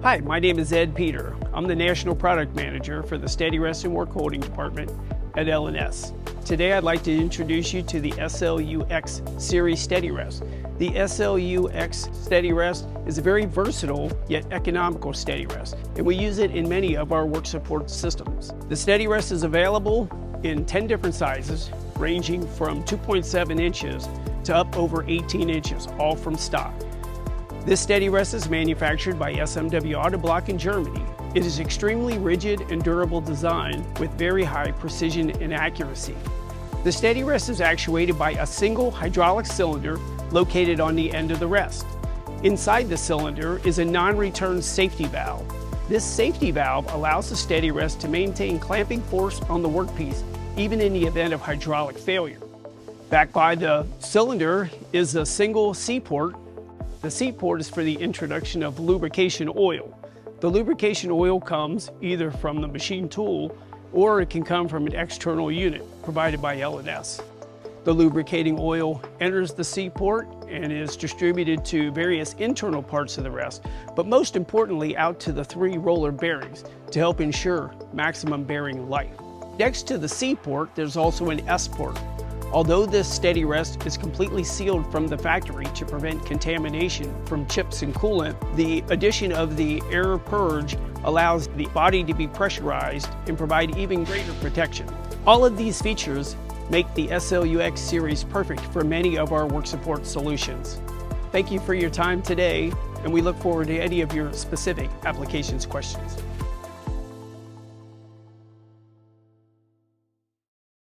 Hi, my name is Ed Peter. I'm the National Product Manager for the Steady Rest and Work Holding Department at L&S. Today I'd like to introduce you to the SLUX Series Steady Rest. The SLUX Steady Rest is a very versatile yet economical steady rest, and we use it in many of our work support systems. The Steady Rest is available in 10 different sizes, ranging from 2.7 inches to up over 18 inches, all from stock. This steady rest is manufactured by SMW Autoblock in Germany. It is extremely rigid and durable design with very high precision and accuracy. The steady rest is actuated by a single hydraulic cylinder located on the end of the rest. Inside the cylinder is a non-return safety valve. This safety valve allows the steady rest to maintain clamping force on the workpiece even in the event of hydraulic failure. Back by the cylinder is a single C-port. The C-port is for the introduction of lubrication oil. The lubrication oil comes either from the machine tool or it can come from an external unit provided by L&S. The lubricating oil enters the C-port and is distributed to various internal parts of the rest, but most importantly out to the 3 roller bearings to help ensure maximum bearing life. Next to the C-port, there's also an S-port. Although this steady rest is completely sealed from the factory to prevent contamination from chips and coolant, the addition of the air purge allows the body to be pressurized and provide even greater protection. All of these features make the SLUX series perfect for many of our work support solutions. Thank you for your time today, and we look forward to any of your specific applications questions.